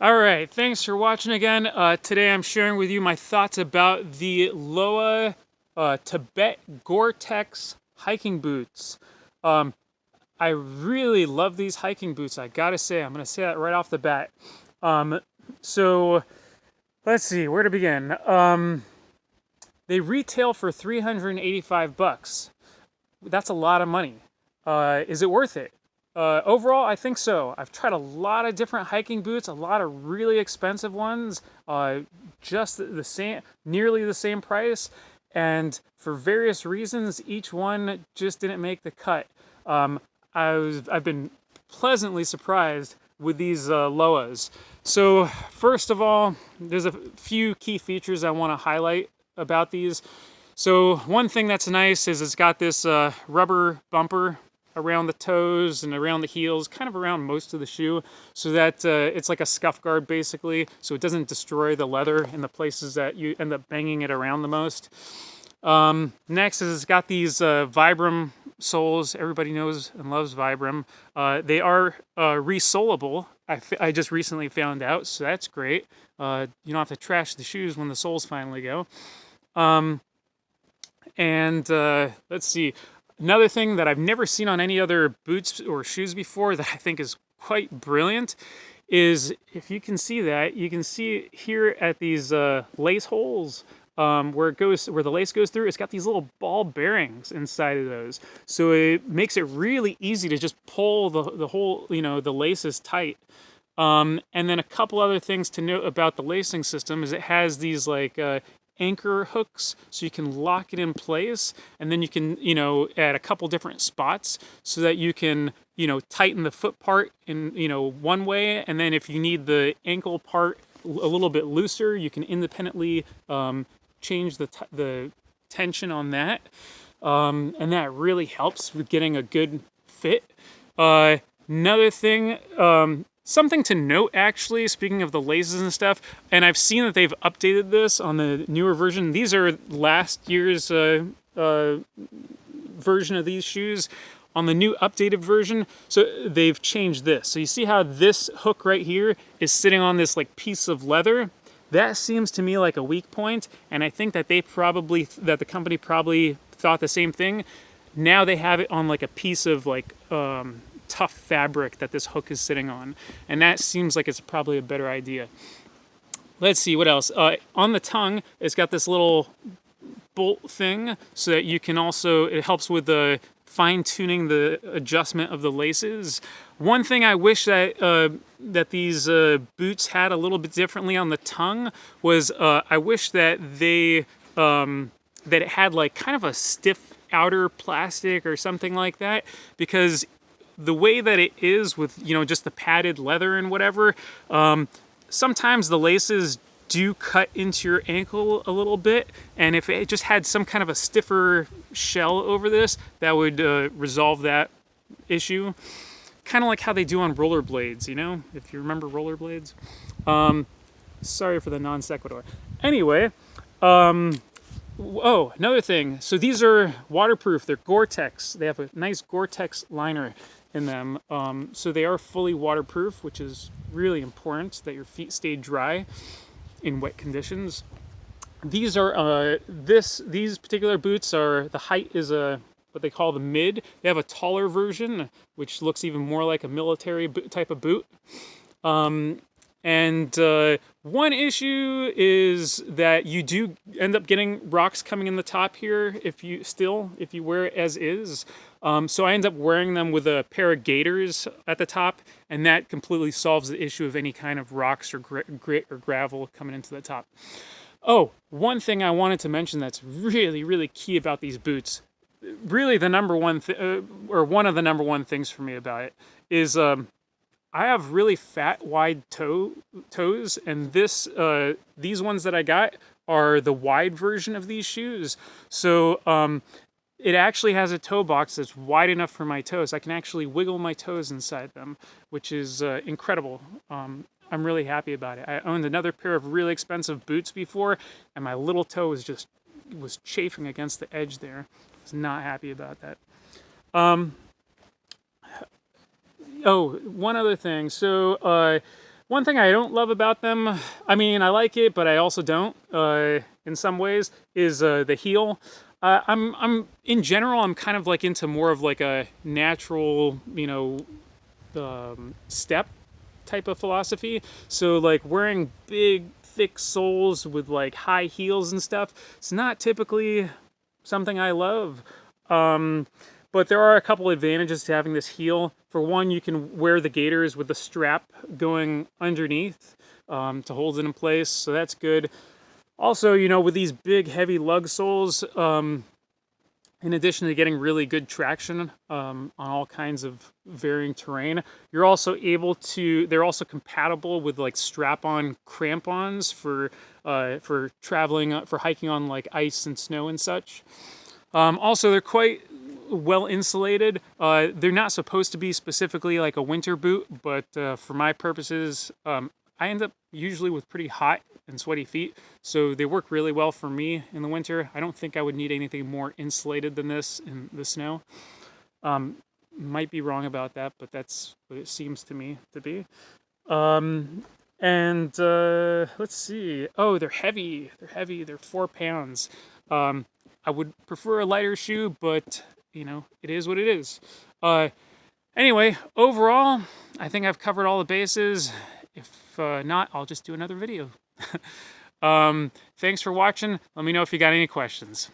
All right, thanks for watching again. Today I'm sharing with you my thoughts about the Lowa Tibet Gore-Tex hiking boots. Um, I really love these hiking boots. I gotta say, I'm gonna say that right off the bat. Um, so let's see where to begin. They retail for 385 bucks. That's a lot of money. Is it worth it? Overall, I think so. I've tried a lot of different hiking boots, a lot of really expensive ones, just the same, nearly the same price, and for various reasons, each one just didn't make the cut. Um, I've been pleasantly surprised with these Lowas. So first of all, there's a few key features I want to highlight about these. So one thing that's nice is it's got this rubber bumper around the toes and around the heels, kind of around most of the shoe, so that it's like a scuff guard basically, so it doesn't destroy the leather in the places that you end up banging it around the most. Next is it's got these Vibram soles. Everybody knows and loves Vibram. They are resolable. I just recently found out, so that's great. You don't have to trash the shoes when the soles finally go. And let's see, another thing that I've never seen on any other boots or shoes before that I think is quite brilliant is, if you can see that, you can see here at these lace holes where the lace goes through, it's got these little ball bearings inside of those. So it makes it really easy to just pull the whole, the laces tight. And then a couple other things to note about the lacing system is it has these like anchor hooks, so you can lock it in place, and then you can, at a couple different spots, so that you can, tighten the foot part in, one way, and then if you need the ankle part a little bit looser, you can independently change the tension on that, and that really helps with getting a good fit. Another thing, something to note, actually, speaking of the laces and stuff, and I've seen that they've updated this on the newer version. These are last year's version of these shoes. On the new updated version, so they've changed this. So you see how this hook right here is sitting on this like piece of leather? That seems to me like a weak point, and I think that the company probably thought the same thing. Now they have it on like a piece of like tough fabric that this hook is sitting on, and that seems like it's probably a better idea. Let's see what else. On the tongue, it's got this little bolt thing, so that you can also, it helps with the fine-tuning the adjustment of the laces. One thing I wish that these boots had a little bit differently on the tongue was I wish that that it had like kind of a stiff outer plastic or something like that, because the way that it is with, just the padded leather and whatever, sometimes the laces do cut into your ankle a little bit, and if it just had some kind of a stiffer shell over this, that would resolve that issue. Kind of like how they do on rollerblades, if you remember rollerblades. Sorry for the non sequitur. Anyway, oh, another thing. So these are waterproof. They're Gore-Tex. They have a nice Gore-Tex liner in them. So they are fully waterproof, which is really important, that your feet stay dry in wet conditions. These are these particular boots are, the height is what they call the mid. They have a taller version, which looks even more like a military type of boot. And one issue is that you do end up getting rocks coming in the top here if you wear it as is. So I end up wearing them with a pair of gaiters at the top, and that completely solves the issue of any kind of rocks or grit or gravel coming into the top. Oh, one thing I wanted to mention that's really, really key about these boots, really the number one or one of the number one things for me about it is I have really fat, wide toes, and these ones that I got are the wide version of these shoes. So it actually has a toe box that's wide enough for my toes. I can actually wiggle my toes inside them, which is incredible. I'm really happy about it. I owned another pair of really expensive boots before, and my little toe was chafing against the edge there. I was not happy about that. Oh, one other thing. So One thing I don't love about them, I mean, I like it, but I also don't, in some ways, is the heel. In general, I'm kind of like into more of like a natural, step type of philosophy. So like wearing big, thick soles with like high heels and stuff, it's not typically something I love. Um, but there are a couple advantages to having this heel. For one, you can wear the gaiters with the strap going underneath to hold it in place, so that's good. Also, with these big, heavy lug soles, in addition to getting really good traction on all kinds of varying terrain, you're also able to. They're also compatible with like strap-on crampons for traveling for hiking on like ice and snow and such. Also, they're quite well insulated. They're not supposed to be specifically like a winter boot, but for my purposes, I end up usually with pretty hot and sweaty feet, so they work really well for me in the winter. I don't think I would need anything more insulated than this in the snow. Might be wrong about that, but that's what it seems to me to be. And let's see. Oh, they're heavy. They're heavy. They're 4 pounds. I would prefer a lighter shoe, but it is what it is. Anyway, overall, I think I've covered all the bases. If not, I'll just do another video. Thanks for watching. Let me know if you got any questions.